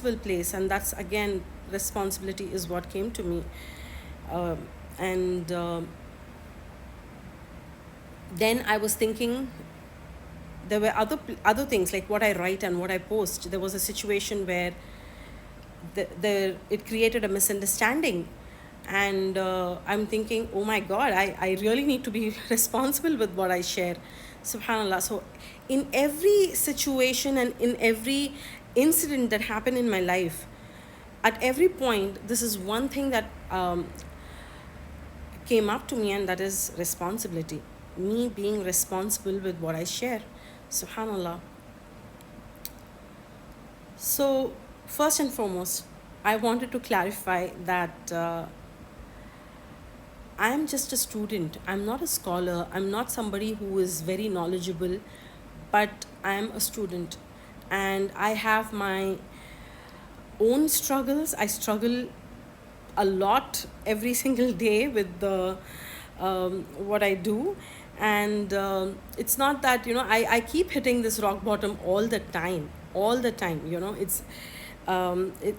place, and that's again responsibility is what came to me. And Then I was thinking there were other things like what I write and what I post. There was a situation where it created a misunderstanding, and I'm thinking, oh my god, I really need to be responsible with what I share. Subhanallah. So in every situation and in every incident that happened in my life, at every point, this is one thing that came up to me, and that is responsibility. Me being responsible with what I share. Subhanallah. So, first and foremost, I wanted to clarify that I'm just a student. I'm not a scholar. I'm not somebody who is very knowledgeable, but I am a student. And I have my own struggles. I struggle a lot every single day with the what I do. And it's not that, I keep hitting this rock bottom all the time.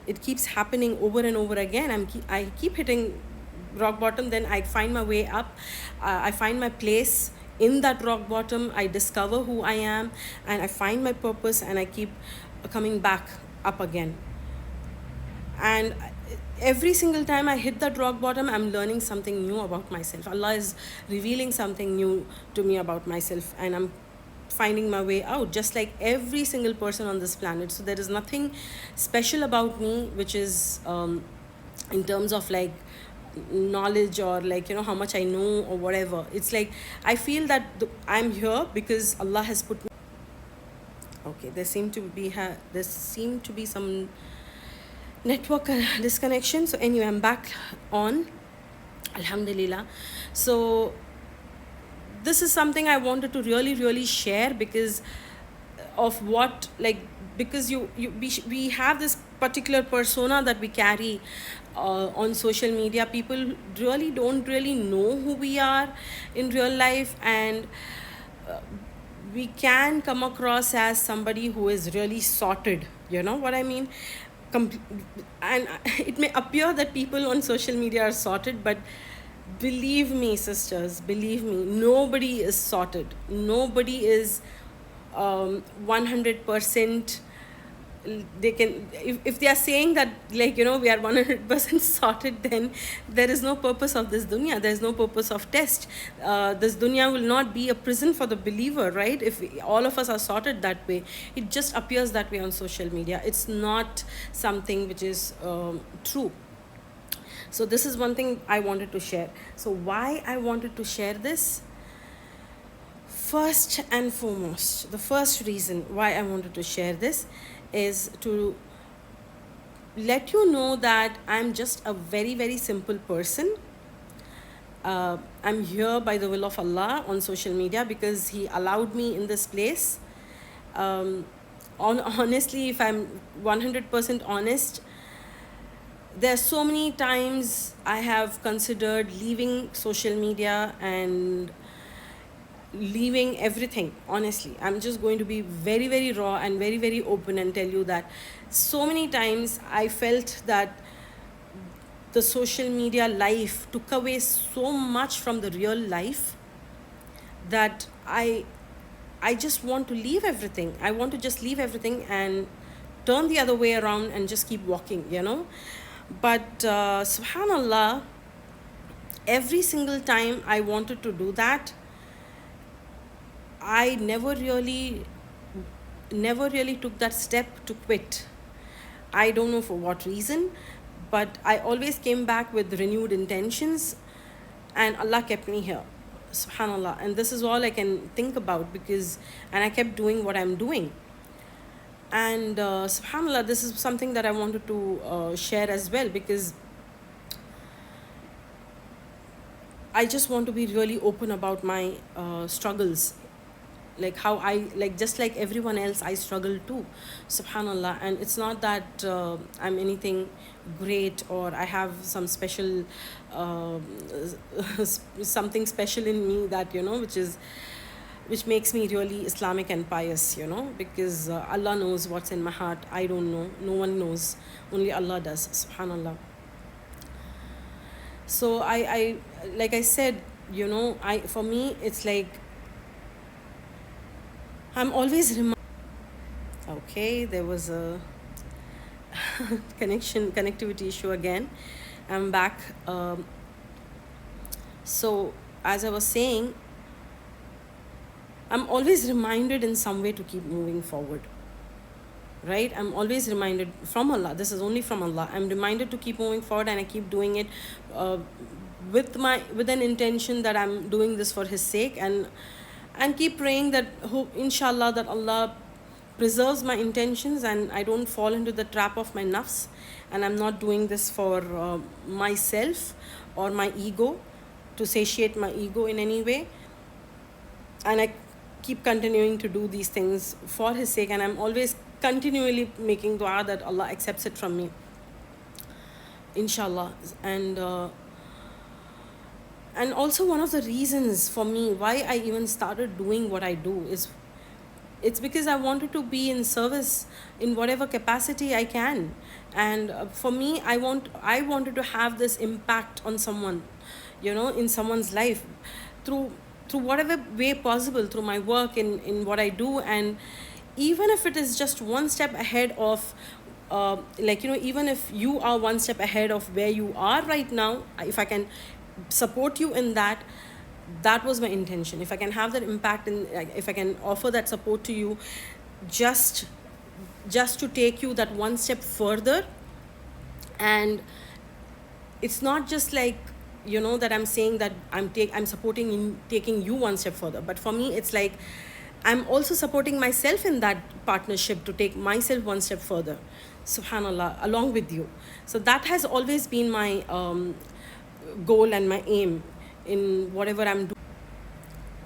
It keeps happening over and over again. I keep hitting rock bottom, then I find my way up. I find my place in that rock bottom. I discover who I am, and I find my purpose, and I keep coming back up again. And every single time I hit that rock bottom, I'm learning something new about myself. Allah is revealing something new to me about myself, and I'm finding my way out, just like every single person on this planet. So there is nothing special about me, which is in terms of like knowledge, or like how much I know or whatever. It's like I feel that I'm here because Allah has put me. Okay, there seem to be some network disconnection. So anyway, I'm back on, alhamdulillah. So this is something I wanted to really share, because of what, like, because we have this particular persona that we carry on social media. People really don't really know who we are in real life, and we can come across as somebody who is really sorted, you know what I mean. And it may appear that people on social media are sorted, but believe me, sisters, believe me, nobody is sorted. Nobody is 100%. They can, if they are saying that, like, we are 100% sorted, then there is no purpose of this dunya. There is no purpose of test. This dunya will not be a prison for the believer, right? If all of us are sorted that way, it just appears that way on social media. It's not something which is true. So this is one thing I wanted to share. So why I wanted to share this? First and foremost, the first reason why I wanted to share this is to let you know that I'm just a very simple person. I'm here by the will of Allah on social media, because He allowed me in this place. Honestly, if I'm 100% honest, there are so many times I have considered leaving social media and leaving everything. Honestly, I'm just going to be very raw and very open and tell you that so many times I felt that the social media life took away so much from the real life, that I just want to leave everything. I want to just leave everything and turn the other way around and just keep walking, But subhanallah, every single time I wanted to do that, I never really took that step to quit. I don't know for what reason, but I always came back with renewed intentions, and Allah kept me here. Subhanallah. And this is all I can think about, and I kept doing what I'm doing. And subhanallah, this is something that I wanted to share as well, because I just want to be really open about my struggles, like how I, like, just like everyone else, I struggle too. Subhanallah. And it's not that I'm anything great, or I have some special something special in me that, which is which makes me really Islamic and pious, you know, because Allah knows what's in my heart. I don't know. No one knows. Only Allah does. Subhanallah. So I like I said, you know, for me it's like I'm always okay, there was a connectivity issue again. I'm back. So as I was saying, I'm always reminded in some way to keep moving forward. Right? I'm always reminded from Allah. This is only from Allah. I'm reminded to keep moving forward, and I keep doing it uh, with an intention that I'm doing this for His sake, and keep praying that inshallah that Allah preserves my intentions and I don't fall into the trap of my nafs, and I'm not doing this for myself or my ego, to satiate my ego in any way. And I keep continuing to do these things for His sake, and I'm always continually making dua that Allah accepts it from me, inshallah. And also, one of the reasons for me why I even started doing what I do is it's because I wanted to be in service in whatever capacity I can. And for me, I wanted to have this impact on someone, you know, in someone's life, through whatever way possible, through my work, in what I do. And even if it is just one step ahead of like, you know, even if you are one step ahead of where you are right now, if I can support you in that, that was my intention. If I can have that impact, and if I can offer that support to you, just to take you that one step further. And it's not just like, you know, that I'm saying that I'm supporting in taking you one step further, but for me it's like I'm also supporting myself in that partnership to take myself one step further, subhanallah, along with you. So that has always been my goal and my aim in whatever I'm doing.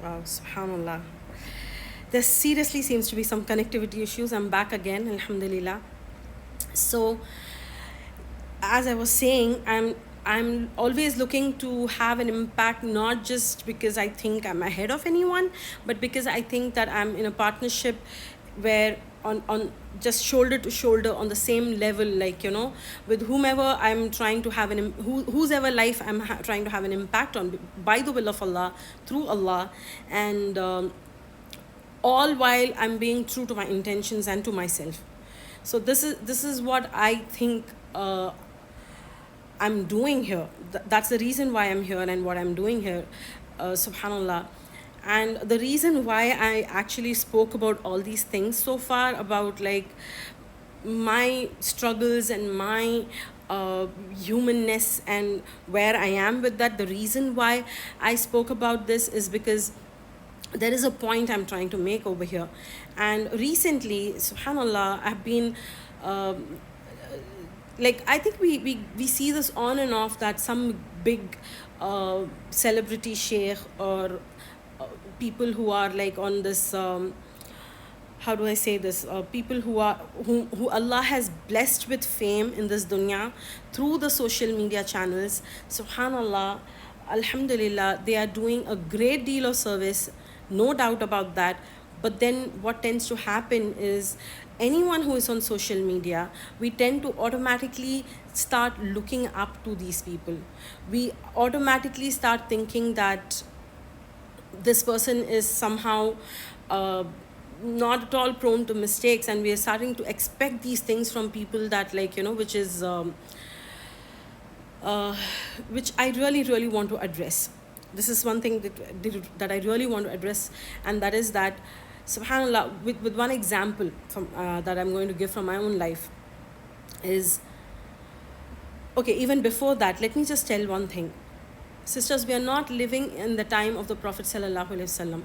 Wow, subhanallah. There seriously seems to be some connectivity issues. I'm back again, alhamdulillah. So as I was saying, I'm always looking to have an impact, not just because I think I'm ahead of anyone, but because I think that I'm in a partnership where on just shoulder to shoulder on the same level, like, you know, with whomever I'm trying to have whose ever life I'm trying to have an impact on, by the will of Allah, through Allah. And all while I'm being true to my intentions and to myself. So this is what I think I'm doing here. That's the reason why I'm here and what I'm doing here, subhanallah. And the reason why I actually spoke about all these things so far, about like my struggles and my humanness and where I am with that, the reason why I spoke about this is because there is a point I'm trying to make over here. And recently, subhanallah, I've been like, I think we see this on and off, that some big celebrity sheikh or people who are like on this how do I say this, people who Allah has blessed with fame in this dunya through the social media channels, subhanallah, alhamdulillah, they are doing a great deal of service, no doubt about that. But then what tends to happen is, anyone who is on social media, we tend to automatically start looking up to these people. We automatically start thinking that this person is somehow not at all prone to mistakes, and we are starting to expect these things from people, that, like, you know, which is which I really want to address. This is one thing that I really want to address, and that is that, subhanallah, with one example from that I'm going to give from my own life is, okay, even before that, let me just tell one thing. Sisters, we are not living in the time of the Prophet sallallahu alaihi wasallam.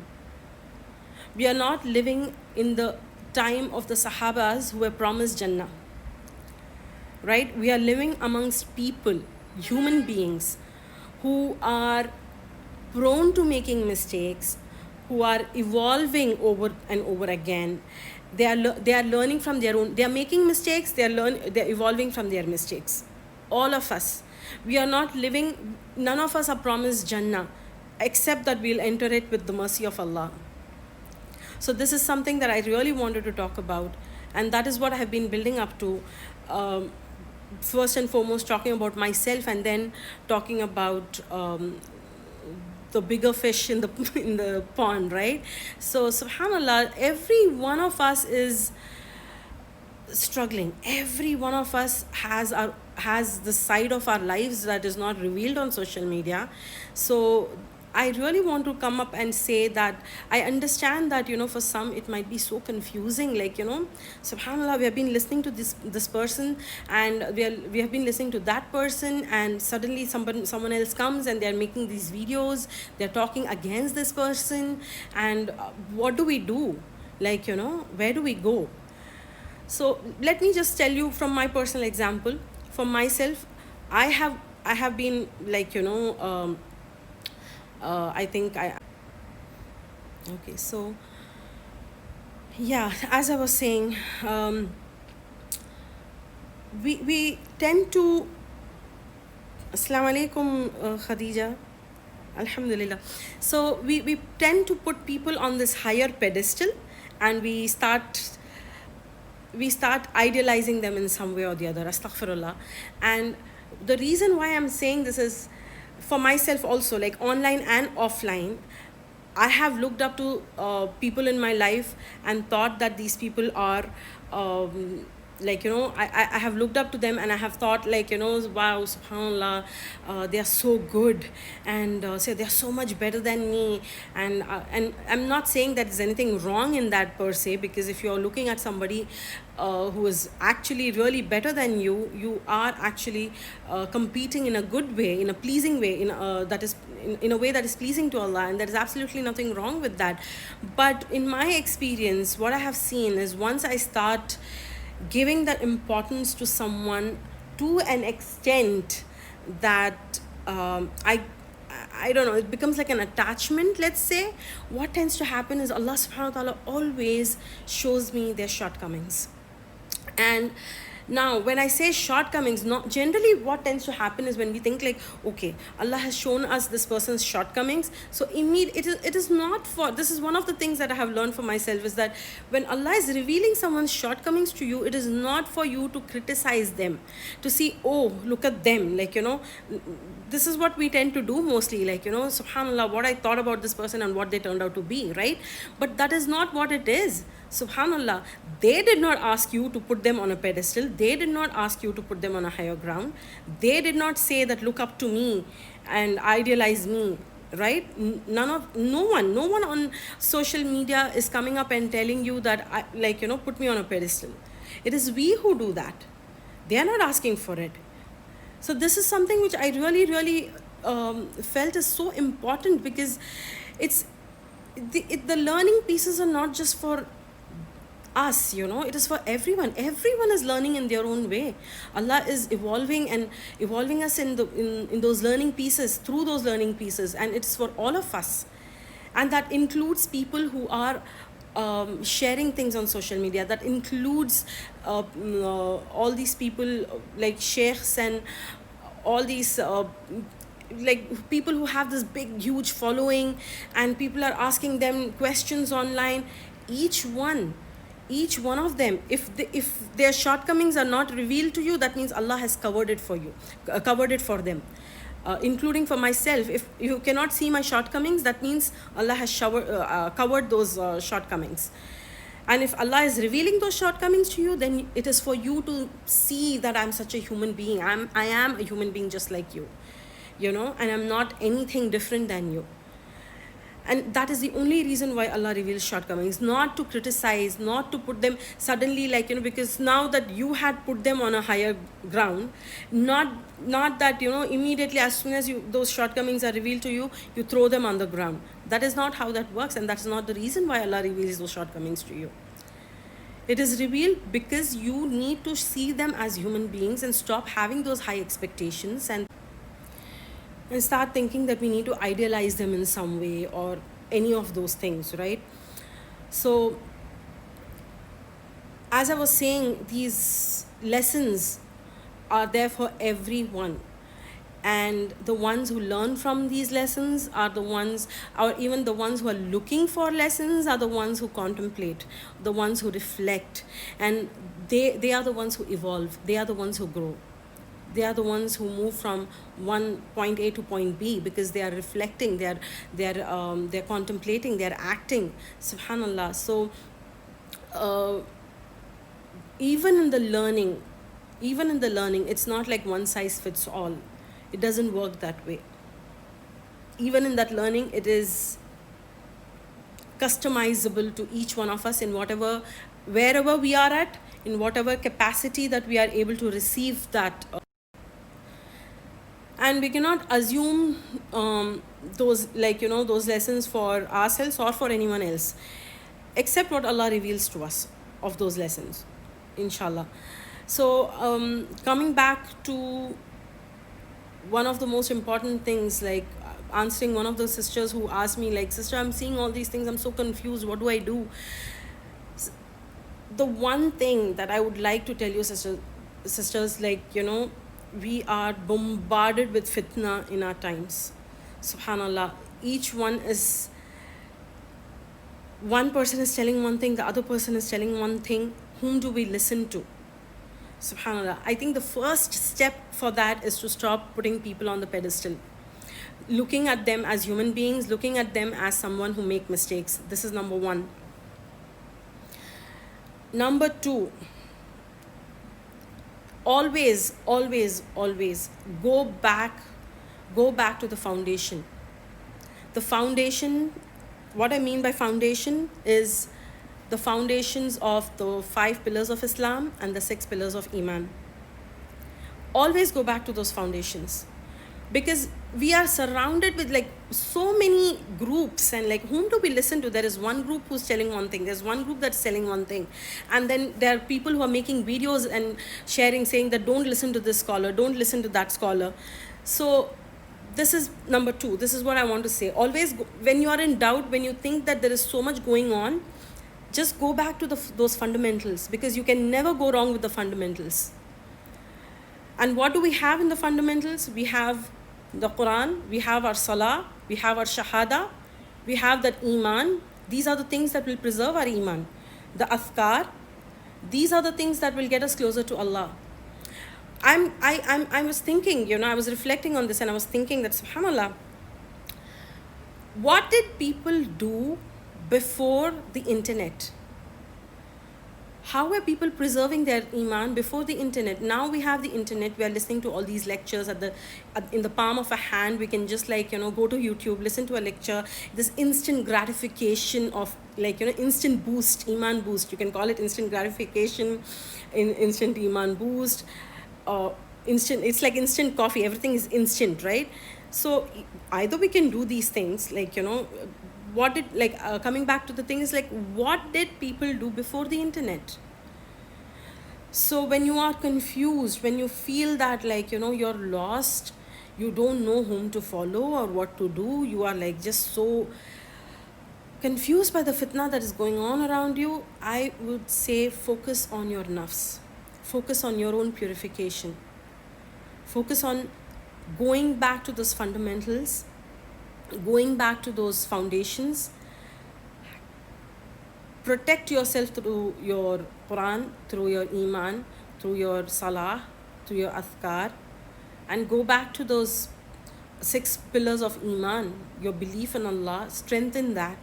We are not living in the time of the Sahabas who were promised Jannah. Right? We are living amongst people, human beings, who are prone to making mistakes, who are evolving over and over again. They are learning from their own. They are making mistakes. They are evolving from their mistakes. All of us. We are not none of us are promised Jannah, except that we'll enter it with the mercy of Allah. So this is something that I really wanted to talk about, and that is what I have been building up to. um, First and foremost, talking about myself, and then talking about the bigger fish in the in the pond, right? So subhanallah, every one of us is struggling. Every one of us has the side of our lives that is not revealed on social media. So I really want to come up and say that I understand that, for some it might be so confusing, like, subhanallah, we have been listening to this person, and we have been listening to that person, and suddenly someone else comes and they're making these videos, they're talking against this person, and what do we do? Like, where do we go? So let me just tell you from my personal example. For myself, I have been, like, I think I okay. So yeah, as I was saying, we tend to, Assalamu alaikum, Khadija. Alhamdulillah. So we tend to put people on this higher pedestal, and we start idealizing them in some way or the other. Astaghfirullah. And the reason why I'm saying this is for myself also, like online and offline. I have looked up to people in my life and thought that these people are, like, I have looked up to them, and I have thought, like, wow, subhanallah, they are so good, and say they are so much better than me. And I'm not saying that there's anything wrong in that per se, because if you're looking at somebody who is actually really better than you, you are actually competing in a good way, in a pleasing way, in a way that is pleasing to Allah, and there is absolutely nothing wrong with that. But in my experience, what I have seen is, once I start giving the importance to someone to an extent that, I don't know, it becomes like an attachment, let's say, what tends to happen is Allah subhanahu wa ta'ala always shows me their shortcomings. And now when I say shortcomings, not generally, what tends to happen is, when we think like, okay, Allah has shown us this person's shortcomings, so it is not for, this is one of the things that I have learned for myself, is that when Allah is revealing someone's shortcomings to you, it is not for you to criticize them, to see, oh, look at them, like, this is what we tend to do mostly, like, subhanallah, what I thought about this person and what they turned out to be, right? But that is not what it is. Subhanallah, they did not ask you to put them on a pedestal. They did not ask you to put them on a higher ground. They did not say that, look up to me and idealize me, right? No one on social media is coming up and telling you that, like, put me on a pedestal. It is we who do that. They are not asking for it. So this is something which I really felt is so important, because it's the learning pieces are not just for us, it is for everyone. Everyone is learning in their own way. Allah is evolving us in those learning pieces, through those learning pieces, and it's for all of us. And that includes people who are sharing things on social media. That includes all these people, like sheikhs and all these like people who have this big huge following, and people are asking them questions online. Each one of them, if their shortcomings are not revealed to you, that means Allah has covered it for you, covered it for them, including for myself. If you cannot see my shortcomings, that means Allah has covered those shortcomings. And if Allah is revealing those shortcomings to you, then it is for you to see that I'm such a human being. I am a human being just like you, and I'm not anything different than you. And that is the only reason why Allah reveals shortcomings, not to criticize, not to put them suddenly, like, because now that you had put them on a higher ground, not that, immediately as soon as those shortcomings are revealed to you, you throw them on the ground. That is not how that works, and that's not the reason why Allah reveals those shortcomings to you. It is revealed because you need to see them as human beings and stop having those high expectations, and start thinking that we need to idealize them in some way or any of those things, right? So, as I was saying, these lessons are there for everyone. and the ones who learn from these lessons are the ones, or even the ones who are looking for lessons are the ones who contemplate, the ones who reflect, and they are the ones who evolve, they are the ones who grow, they are the ones who move from one point A to point B, because they are reflecting, they're contemplating, they're acting. Subhanallah. So uh, even in the learning, it's not like one size fits all. It doesn't work that way. Even in that learning, it is customizable to each one of us, in whatever, wherever we are at, in whatever capacity that we are able to receive that. And we cannot assume those, those lessons for ourselves or for anyone else, except what Allah reveals to us of those lessons, inshallah. So coming back to one of the most important things, like answering one of the sisters who asked me, like, sister, I'm seeing all these things, I'm so confused, what do I do? The one thing that I would like to tell you, sisters, like, we are bombarded with fitna in our times. Subhanallah. Each one is, one person is telling one thing, the other person is telling one thing. Whom do we listen to? Subhanallah. I think the first step for that is to stop putting people on the pedestal, looking at them as human beings, looking at them as someone who make mistakes. This is number one. Number two, always go back to the foundation. The foundation, what I mean by foundation is the foundations of the 5 pillars of Islam and the 6 pillars of Iman. Always go back to those foundations, because we are surrounded with like so many groups, and like, whom do we listen to? There is one group who's telling one thing, there's one group that's telling one thing, and then there are people who are making videos and sharing, saying that don't listen to this scholar, don't listen to that scholar. So this is number two. This is what I want to say. Always when you are in doubt, when you think that there is so much going on, just go back to those fundamentals, because you can never go wrong with the fundamentals. And what do we have in the fundamentals? We have the Quran, we have our Salah, we have our Shahada, we have that Iman. These are the things that will preserve our Iman. The Azkar, these are the things that will get us closer to Allah. I was thinking, I was reflecting on this, and I was thinking that, subhanallah, what did people do before the internet? How were people preserving their Iman before the internet? Now we have the internet, we are listening to all these lectures in the palm of a hand. We can just go to YouTube, listen to a lecture. This instant gratification of instant boost, Iman boost. You can call it instant gratification, instant Iman boost. Instant, it's like instant coffee, everything is instant, right? So either we can do these things, what did coming back to the thing is, what did people do before the internet? So when you are confused, when you feel that you're lost, you don't know whom to follow or what to do, you are just so confused by the fitna that is going on around you, I would say focus on your nafs, focus on your own purification, focus on going back to those fundamentals, going back to those foundations. Protect yourself through your Quran, through your Iman, through your Salah, through your Azkar, and go back to those 6 pillars of Iman. Your belief in Allah, strengthen that.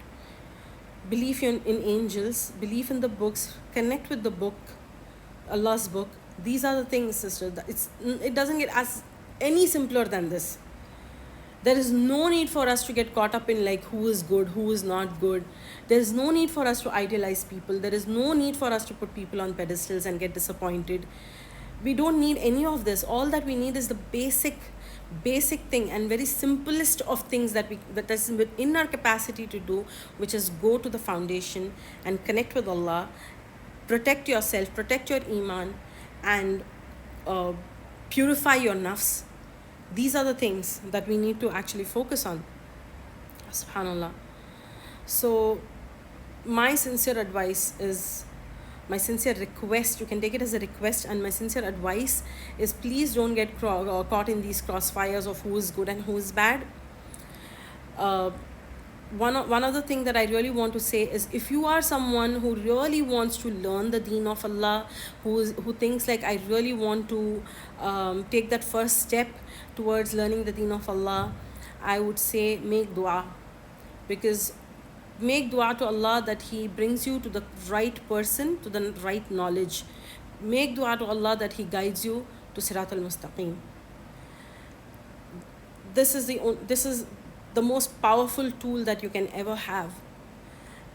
Belief in angels, belief in the books, connect with the book, Allah's book. These are the things, sister. It doesn't get as any simpler than this. There is no need for us to get caught up in who is good, who is not good. There is no need for us to idealize people. There is no need for us to put people on pedestals and get disappointed. We don't need any of this. All that we need is the basic thing and very simplest of things that is within our capacity to do, which is go to the foundation and connect with Allah, protect yourself, protect your Iman, and purify your nafs. These are the things that we need to actually focus on. SubhanAllah. So my sincere advice is, my sincere request, you can take it as a request, and my sincere advice is, please don't get caught in these crossfires of who is good and who is bad. uh, one other thing that I really want to say is, if you are someone who really wants to learn the deen of Allah, who thinks like, I really want to take that first step towards learning the deen of Allah, I would say make dua. Because make dua to Allah that He brings you to the right person, to the right knowledge. Make dua to Allah that He guides you to Sirat al-Mustaqim. This is the most powerful tool that you can ever have.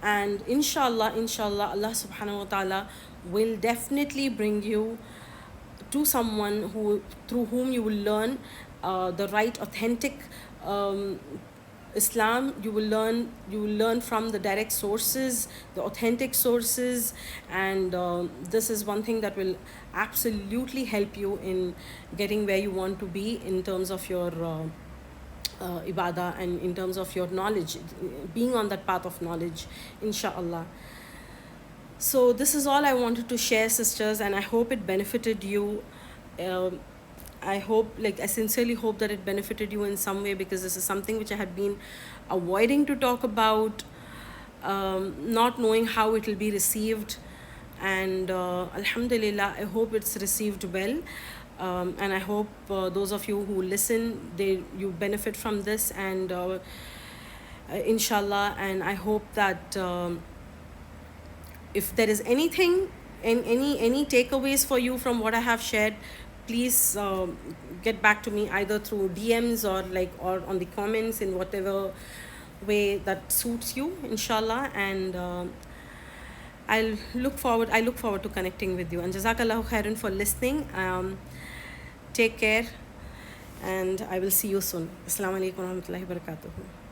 And inshallah, Allah subhanahu wa ta'ala will definitely bring you to someone through whom you will learn the right, authentic Islam. You will learn from the direct sources, the authentic sources, and this is one thing that will absolutely help you in getting where you want to be in terms of your ibadah, and in terms of your knowledge, being on that path of knowledge, inshallah. So this is all I wanted to share, sisters, and I hope it benefited you. I sincerely hope that it benefited you in some way, because this is something which I had been avoiding to talk about, not knowing how it will be received. And alhamdulillah, I hope it's received well. And I hope those of you who listen, you benefit from this, and inshallah. And I hope that if there is anything, any takeaways for you from what I have shared, please get back to me either through DMs or on the comments, in whatever way that suits you, inshallah. And I look forward to connecting with you. And jazakallahu khairan for listening. Take care, and I will see you soon. Assalamu alaikum wa rahmatullahi wa barakatuhu.